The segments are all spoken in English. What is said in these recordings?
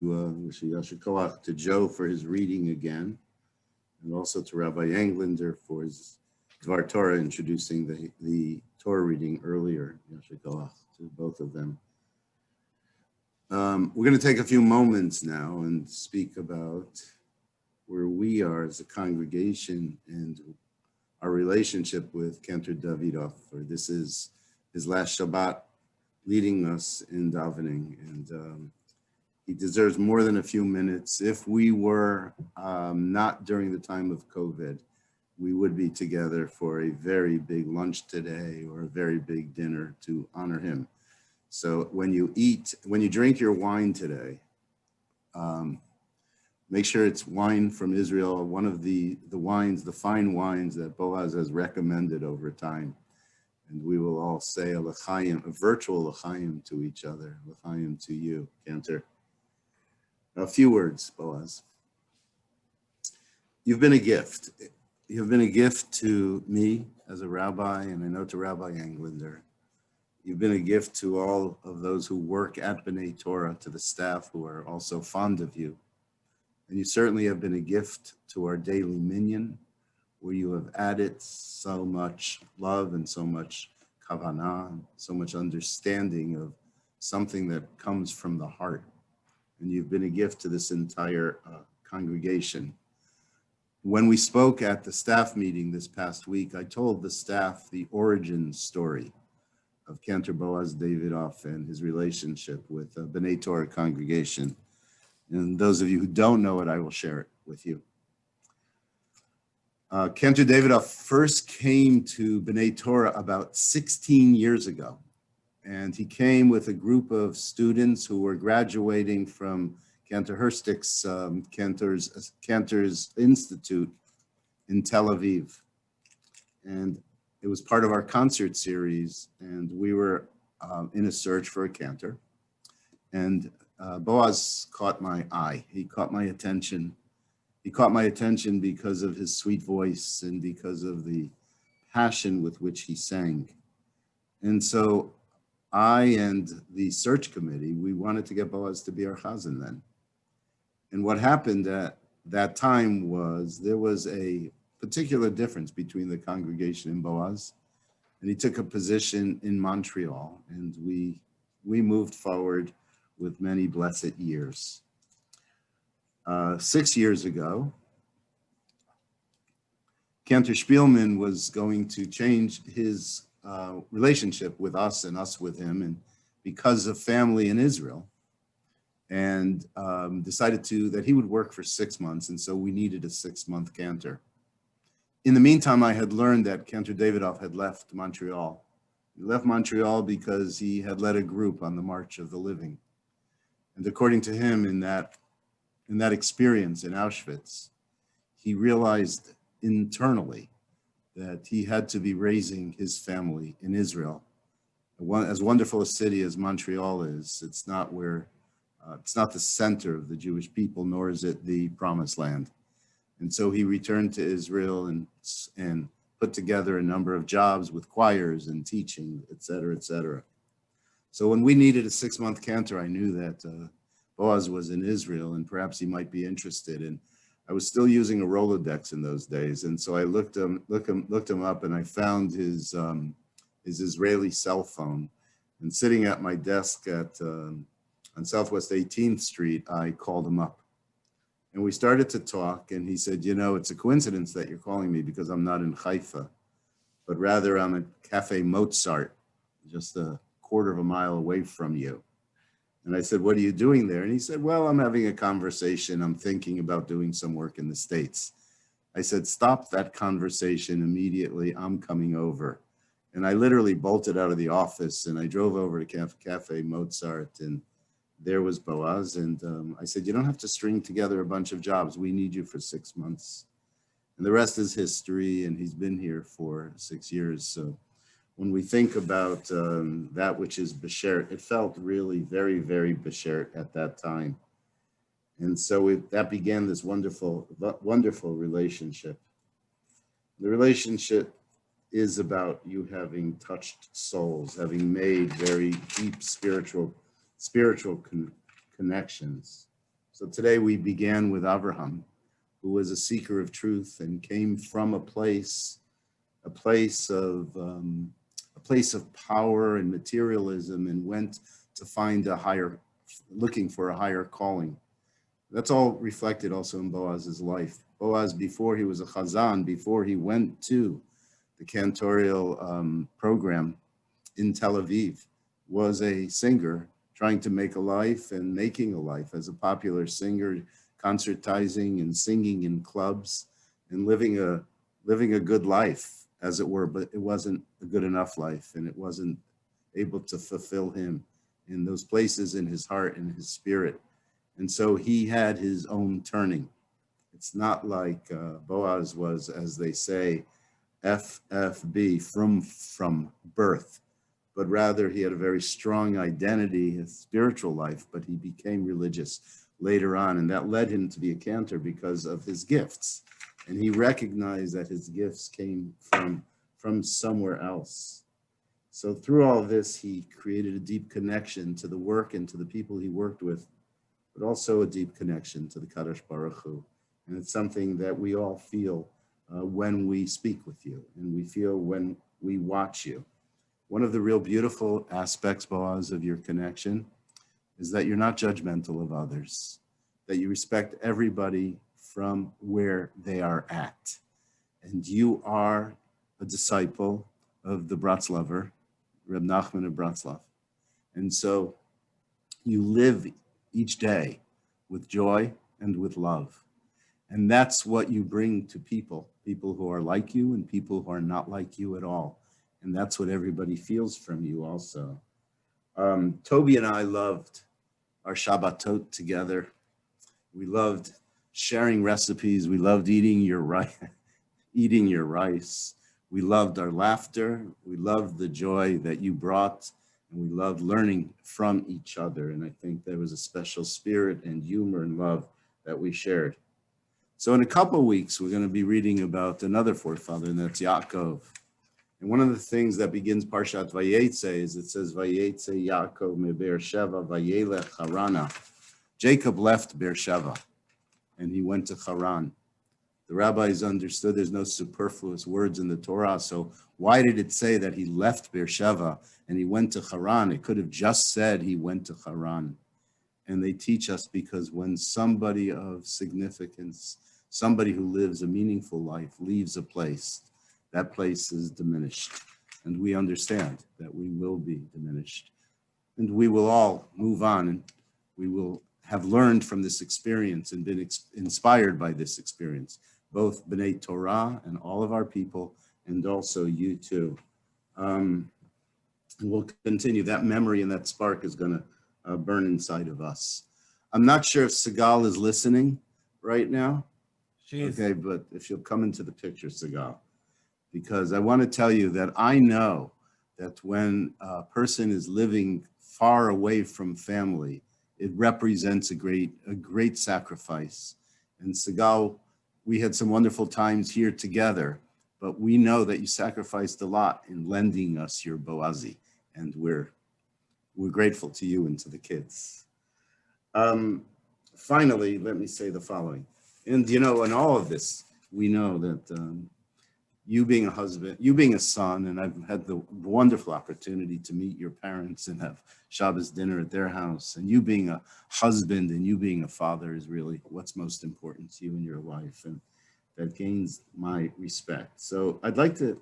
Yasher Koach to Joe for his reading again, and also to Rabbi Englander for his Dvar Torah introducing the Torah reading earlier. Yasher Koach to both of them. We're going to take a few moments now and speak about where we are as a congregation and our relationship with Cantor Davidoff. For this is his last Shabbat leading us in davening, and he deserves more than a few minutes. If we were not during the time of COVID, we would be together for a very big lunch today or a very big dinner to honor him. So when you drink your wine today, make sure it's wine from Israel, one of the wines, the fine wines that Boaz has recommended over time. And we will all say a l'chaim, a virtual l'chaim to each other, l'chaim to you, Cantor. A few words, Boaz. You've been a gift. You've been a gift to me as a rabbi, and I know to Rabbi Englander. You've been a gift to all of those who work at B'nai Torah, to the staff who are also fond of you. And you certainly have been a gift to our daily minyan, where you have added so much love and so much kavanah, so much understanding of something that comes from the heart. And you've been a gift to this entire congregation. When we spoke at the staff meeting this past week, I told the staff the origin story of Cantor Boaz Davidoff and his relationship with the B'nai Torah congregation. And those of you who don't know it, I will share it with you. Cantor Davidoff first came to B'nai Torah about 16 years ago. And he came with a group of students who were graduating from Cantor Herstick's Cantor's Institute in Tel Aviv. And it was part of our concert series. And we were in a search for a cantor. And Boaz caught my eye. He caught my attention. He caught my attention because of his sweet voice and because of the passion with which he sang. And so I and the search committee, we wanted to get Boaz to be our chazan then. And what happened at that time was there was a particular difference between the congregation and Boaz. And he took a position in Montreal, and we moved forward with many blessed years. 6 years ago, Cantor Spielman was going to change his relationship with us and us with him, and because of family in Israel, and decided that he would work for 6 months, and so we needed a 6-month cantor. In the meantime, I had learned that Cantor Davidoff had left Montreal. He left Montreal because he had led a group on the March of the Living. And according to him, in that experience in Auschwitz, he realized internally that he had to be raising his family in Israel. As wonderful a city as Montreal is, it's not the center of the Jewish people, nor is it the promised land. And so he returned to Israel and put together a number of jobs with choirs and teaching, et cetera, et cetera. So when we needed a 6-month cantor, I knew that Boaz was in Israel and perhaps he might be interested. And I was still using a Rolodex in those days. And so I looked him up, and I found his Israeli cell phone. And sitting at my desk on Southwest 18th Street, I called him up. And we started to talk, and he said, it's a coincidence that you're calling me because I'm not in Haifa, but rather I'm at Cafe Mozart, just a quarter of a mile away from you. And I said, what are you doing there? And he said, well, I'm having a conversation. I'm thinking about doing some work in the States. I said, stop that conversation immediately. I'm coming over. And I literally bolted out of the office, and I drove over to Cafe Mozart, and there was Boaz. And I said, you don't have to string together a bunch of jobs. We need you for 6 months. And the rest is history, and he's been here for 6 years. So when we think about that which is beshert, it felt really very, very beshert at that time. And so that began this wonderful, wonderful relationship. The relationship is about you having touched souls, having made very deep spiritual connections. So today we began with Abraham, who was a seeker of truth and came from a place of power and materialism, and went to find looking for a higher calling. That's all reflected also in Boaz's life. Boaz, before he was a chazan, before he went to the cantorial program in Tel Aviv, was a singer trying to make a life and making a life as a popular singer, concertizing and singing in clubs and living a good life, as it were, but it wasn't a good enough life, and it wasn't able to fulfill him in those places in his heart and his spirit. And so he had his own turning. It's not like Boaz was, as they say, FFB, from birth, but rather he had a very strong identity, a spiritual life, but he became religious later on, and that led him to be a cantor because of his gifts. And he recognized that his gifts came from somewhere else. So through all of this, he created a deep connection to the work and to the people he worked with, but also a deep connection to the Kadosh Baruch Hu. And it's something that we all feel when we speak with you, and we feel when we watch you. One of the real beautiful aspects, Boaz, of your connection is that you're not judgmental of others, that you respect everybody from where they are at. And you are a disciple of the Bratzlaver, Reb Nachman of Bratzlav. And so you live each day with joy and with love. And that's what you bring to people who are like you and people who are not like you at all. And that's what everybody feels from you also. Toby and I loved our Shabbatot together. We loved sharing recipes. We loved eating your rice. We loved our laughter. We loved the joy that you brought. And we loved learning from each other. And I think there was a special spirit and humor and love that we shared. So in a couple of weeks, we're going to be reading about another forefather, and that's Yaakov. And one of the things that begins Parshat Vayetze is it says, Vayetze Yaakov me Beersheva vayelech Harana. Jacob left Beersheva and he went to Haran. The rabbis understood there's no superfluous words in the Torah, so why did it say that he left Beersheva and he went to Haran? It could have just said he went to Haran. And they teach us because when somebody of significance, somebody who lives a meaningful life, leaves a place, that place is diminished. And we understand that we will be diminished. And we will all move on, and we will have learned from this experience and been inspired by this experience, both B'nai Torah and all of our people, and also you too. And we'll continue. That memory and that spark is going to burn inside of us. I'm not sure if Sigal is listening right now. She is. Okay, but if you'll come into the picture, Sigal, because I want to tell you that I know that when a person is living far away from family, it represents a great sacrifice. And Sigal, we had some wonderful times here together, but we know that you sacrificed a lot in lending us your Boazi, and we're grateful to you and to the kids. Finally, let me say the following. And in all of this, we know that you being a husband, you being a son, and I've had the wonderful opportunity to meet your parents and have Shabbos dinner at their house, and you being a husband and you being a father is really what's most important to you in your life, and that gains my respect. So I'd like to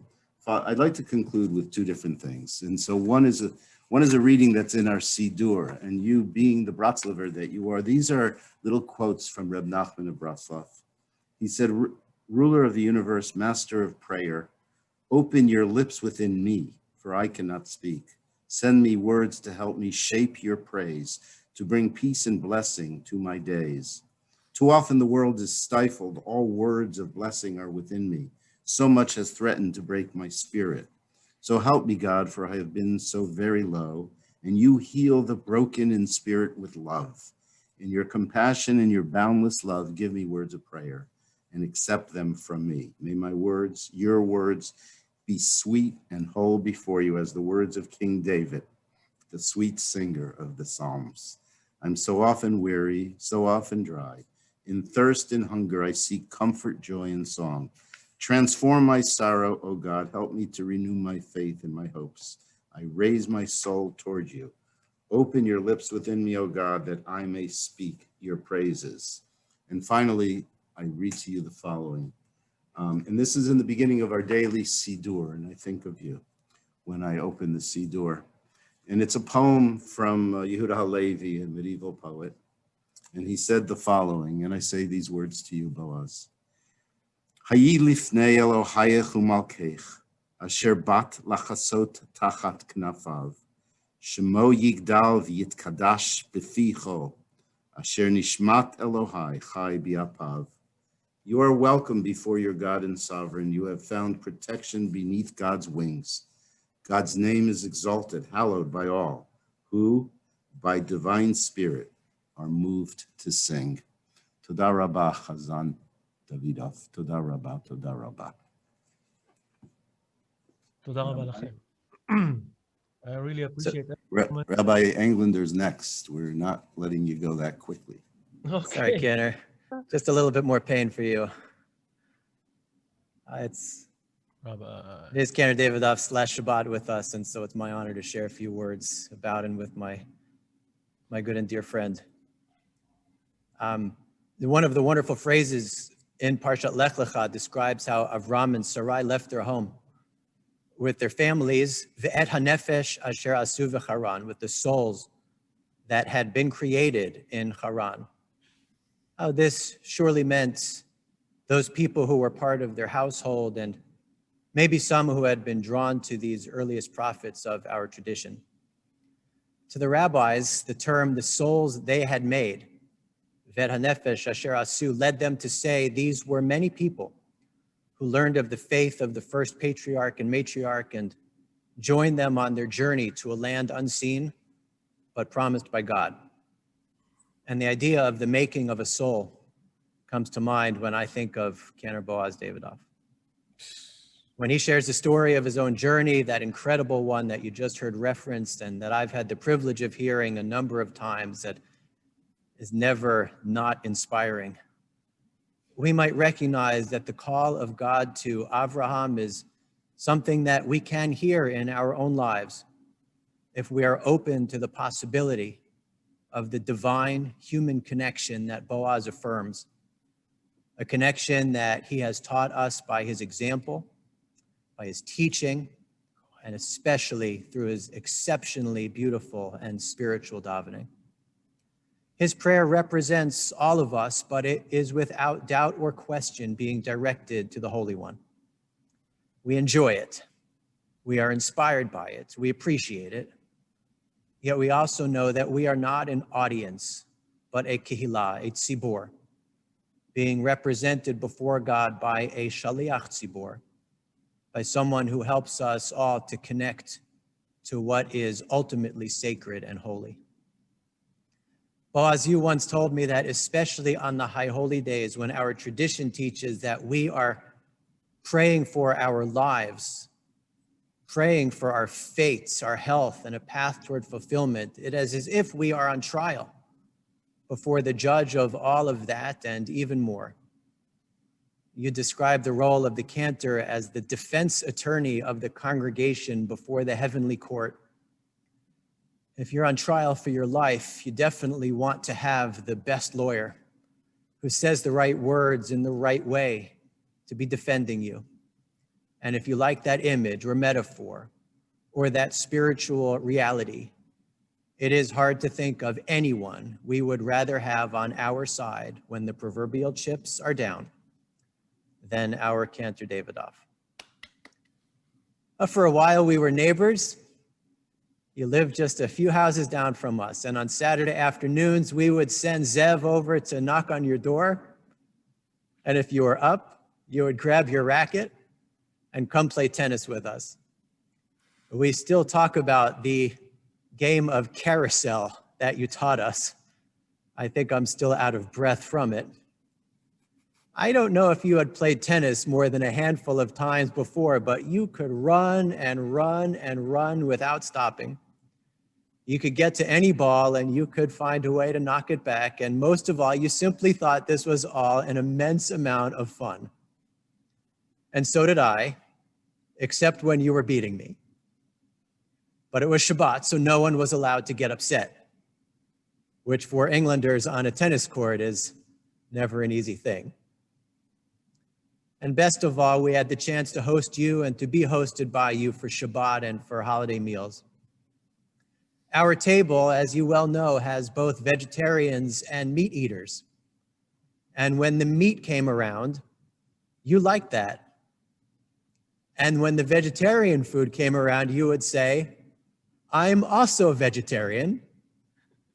conclude with two different things. And so one is a reading that's in our Sidur, and you being the Bratzlaver that you are, these are little quotes from Reb Nachman of Bratzlav. He said, ruler of the universe, master of prayer, open your lips within me, for I cannot speak. Send me words to help me shape your praise, to bring peace and blessing to my days. Too often the world is stifled. All words of blessing are within me. So much has threatened to break my spirit. So help me, God, for I have been so very low, and you heal the broken in spirit with love. In your compassion and your boundless love, give me words of prayer and accept them from me. May my words, your words, be sweet and whole before you as the words of King David, the sweet singer of the Psalms. I'm so often weary, so often dry. In thirst and hunger, I seek comfort, joy, and song. Transform my sorrow, O God. Help me to renew my faith and my hopes. I raise my soul toward you. Open your lips within me, O God, that I may speak your praises. And finally, I read to you the following. And this is in the beginning of our daily Siddur, and I think of you when I open the Siddur. And it's a poem from Yehuda Halevi, a medieval poet. And he said the following, and I say these words to you, Boaz. Hayi lifnei Elohayech umalkech, asher bat lachasot tachat knafav, shemo yigdal v'yitkadash beficho, asher nishmat Elohai chai biapav. You are welcome before your God and sovereign. You have found protection beneath God's wings. God's name is exalted, hallowed by all, who, by divine spirit, are moved to sing. Toda Rabba Chazan Davidoff. Toda Rabba, Toda Rabba. Toda Rabba lachem. I really appreciate that. Rabbi Englander's next. We're not letting you go that quickly. Okay. Sorry, Cantor. Just a little bit more pain for you. It is Cantor Davidoff / Shabbat with us, and so it's my honor to share a few words about and with my good and dear friend. One of the wonderful phrases in Parshat Lech Lecha describes how Avram and Sarai left their home with their families, ve'et hanefesh asher asu v'charan, with the souls that had been created in Haran. This surely meant those people who were part of their household and maybe some who had been drawn to these earliest prophets of our tradition. To the rabbis, the term the souls they had made, ve'et hanefesh asher asu, led them to say these were many people who learned of the faith of the first patriarch and matriarch and joined them on their journey to a land unseen, but promised by God. And the idea of the making of a soul comes to mind when I think of Cantor Boaz Davidoff. When he shares the story of his own journey, that incredible one that you just heard referenced and that I've had the privilege of hearing a number of times, that is never not inspiring. We might recognize that the call of God to Avraham is something that we can hear in our own lives if we are open to the possibility of the divine human connection that Boaz affirms, a connection that he has taught us by his example, by his teaching, and especially through his exceptionally beautiful and spiritual davening. His prayer represents all of us, but it is without doubt or question being directed to the Holy One. We enjoy it. We are inspired by it. We appreciate it. Yet we also know that we are not an audience, but a kehillah, a tzibor, being represented before God by a shaliach tzibor, by someone who helps us all to connect to what is ultimately sacred and holy. Boaz, you once told me that especially on the high holy days when our tradition teaches that we are praying for our lives, praying for our fates, our health, and a path toward fulfillment, it is as if we are on trial before the judge of all of that and even more. You describe the role of the cantor as the defense attorney of the congregation before the heavenly court. If you're on trial for your life, you definitely want to have the best lawyer who says the right words in the right way to be defending you. And if you like that image or metaphor or that spiritual reality, it is hard to think of anyone we would rather have on our side when the proverbial chips are down than our Cantor Davidoff. For a while, we were neighbors. You lived just a few houses down from us. And on Saturday afternoons, we would send Zev over to knock on your door. And if you were up, you would grab your racket and come play tennis with us. We still talk about the game of carousel that you taught us. I think I'm still out of breath from it. I don't know if you had played tennis more than a handful of times before, but you could run and run and run without stopping. You could get to any ball and you could find a way to knock it back. And most of all, you simply thought this was all an immense amount of fun. And so did I, except when you were beating me. But it was Shabbat, so no one was allowed to get upset, which for Englanders on a tennis court is never an easy thing. And best of all, we had the chance to host you and to be hosted by you for Shabbat and for holiday meals. Our table, as you well know, has both vegetarians and meat eaters. And when the meat came around, you liked that. And when the vegetarian food came around, you would say, I'm also a vegetarian,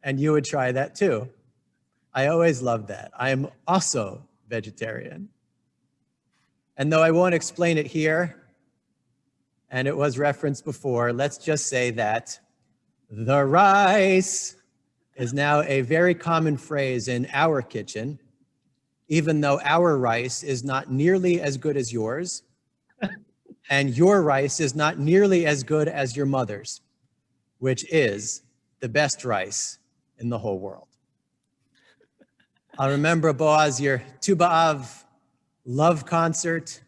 and you would try that too. I always loved that. I am also vegetarian. And though I won't explain it here, and it was referenced before, let's just say that the rice is now a very common phrase in our kitchen, even though our rice is not nearly as good as yours, and your rice is not nearly as good as your mother's, which is the best rice in the whole world. I'll remember, Boaz, your Tu B'Av love concert.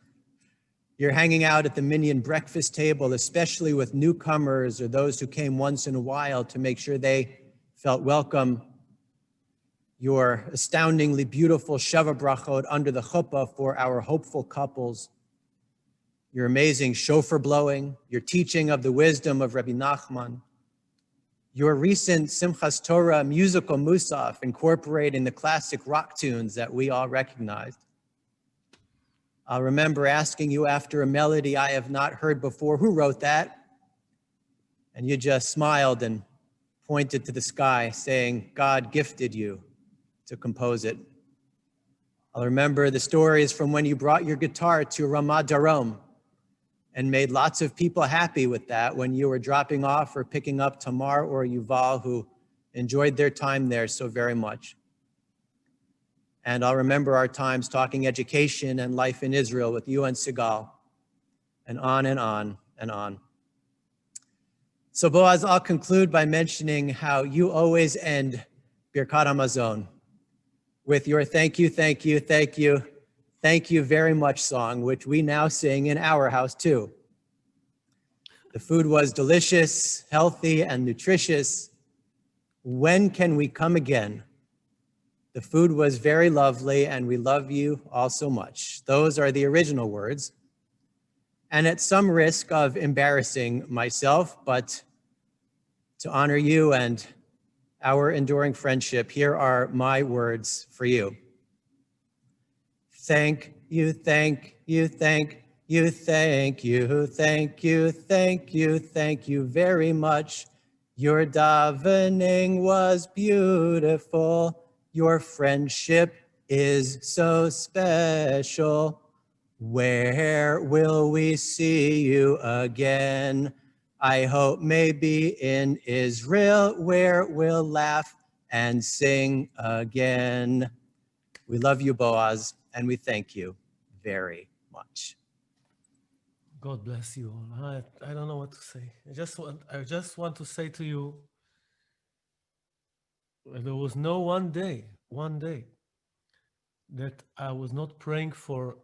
You're hanging out at the Minyan breakfast table, especially with newcomers or those who came once in a while to make sure they felt welcome. Your astoundingly beautiful Sheva Brachot under the chuppah for our hopeful couples. Your amazing shofar blowing, your teaching of the wisdom of Rabbi Nachman, your recent Simchas Torah musical musaf incorporating the classic rock tunes that we all recognized. I'll remember asking you after a melody I have not heard before, who wrote that? And you just smiled and pointed to the sky saying, God gifted you to compose it. I'll remember the stories from when you brought your guitar to Ramat Darom and made lots of people happy with that when you were dropping off or picking up Tamar or Yuval, who enjoyed their time there so very much. And I'll remember our times talking education and life in Israel with you and Sigal, and on and on and on. So Boaz, I'll conclude by mentioning how you always end Birkat HaMazon with your thank you, thank you, thank you, thank you very much song, which we now sing in our house too. The food was delicious, healthy, and nutritious. When can we come again? The food was very lovely, and we love you all so much. Those are the original words. And at some risk of embarrassing myself, but to honor you and our enduring friendship, here are my words for you. Thank you, thank you, thank you, thank you, thank you, thank you, thank you very much. Your davening was beautiful. Your friendship is so special. Where will we see you again? I hope maybe in Israel, where we'll laugh and sing again. We love you, Boaz, and we thank you very much. God bless you all. I don't know what to say. I just want to say to you, there was no one day that I was not praying for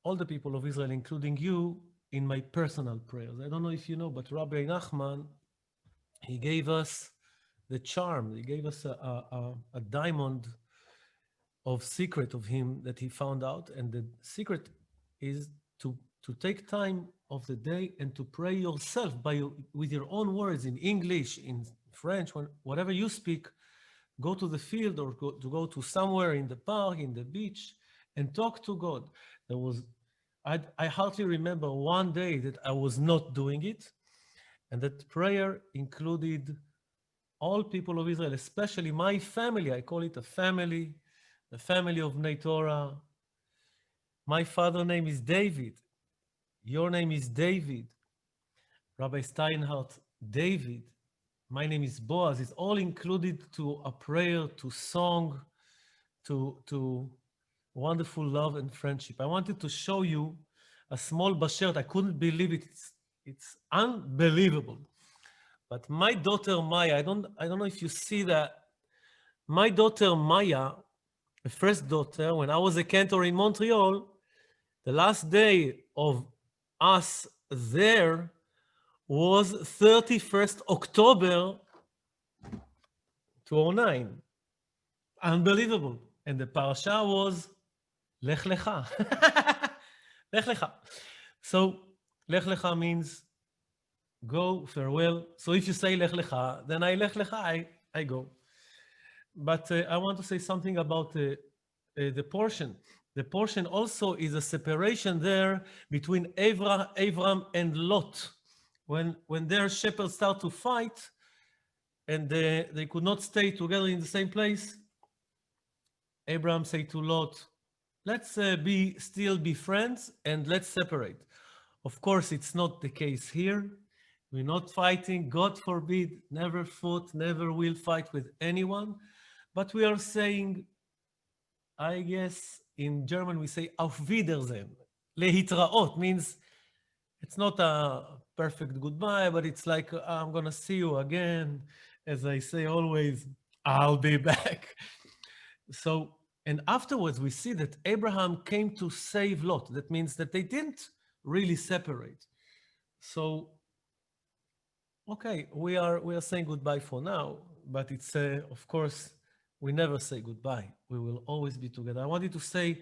all the people of Israel, including you, in my personal prayers. I don't know if you know, but Rabbi Nachman, he gave us the charm. He gave us a diamond of secret of him that he found out. And the secret is to take time of the day and to pray yourself with your own words in English, in French, whatever you speak. Go to the field or go to somewhere in the park, in the beach, and talk to God. I hardly remember one day that I was not doing it. And that prayer included all people of Israel, especially my family. I call it a family, the family of Bnei Torah. My father's name is David. Your name is David. Rabbi Steinhardt, David. My name is Boaz. It's all included to a prayer, to song, to wonderful love and friendship. I wanted to show you a small bashert. I couldn't believe it. It's unbelievable. But my daughter Maya, I don't know if you see that. My daughter Maya, the first daughter, when I was a cantor in Montreal, the last day of us there was 31st October 2009. Unbelievable. And the parasha was Lech Lecha. Lech Lecha. So Lech Lecha means go, farewell. So if you say Lech Lecha, then I Lech Lecha, I go. But I want to say something about the portion. The portion also is a separation there between Avram and Lot. When their shepherds start to fight and they could not stay together in the same place, Abraham said to Lot, let's still be friends and let's separate. Of course, it's not the case here. We're not fighting, God forbid, never fought, never will fight with anyone. But we are saying, I guess in German we say auf Wiedersehen. Lehitraot means it's not a perfect goodbye, but it's like, I'm going to see you again. As I say always, I'll be back. So, and afterwards we see that Abraham came to save Lot. That means that they didn't really separate. So, okay, we are saying goodbye for now, but it's, of course, we never say goodbye. We will always be together. I wanted to say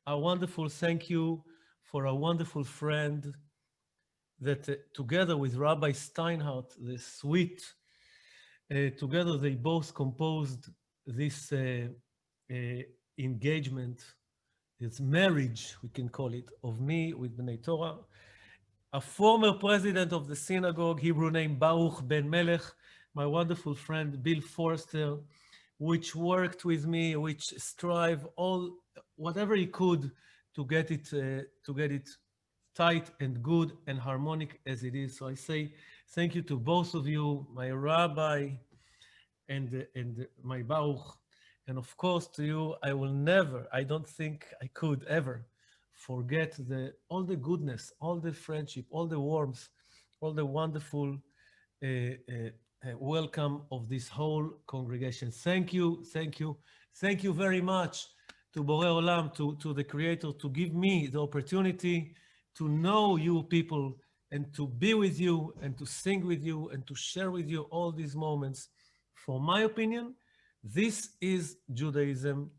a wonderful thank you for a wonderful friend that together with Rabbi Steinhardt, the sweet, together they both composed this engagement, this marriage, we can call it, of me with Bnei Torah. A former president of the synagogue, Hebrew name Baruch Ben Melech, my wonderful friend Bill Forster, which worked with me, which strive whatever he could to get it tight and good and harmonic as it is. So I say thank you to both of you, my Rabbi and my Baruch, and of course to you. I will never, I don't think I could ever forget all the goodness, all the friendship, all the warmth, all the wonderful welcome of this whole congregation. Thank you, thank you, thank you very much to Borei Olam, to the Creator, to give me the opportunity to know you people and to be with you and to sing with you and to share with you all these moments. For my opinion, this is Judaism.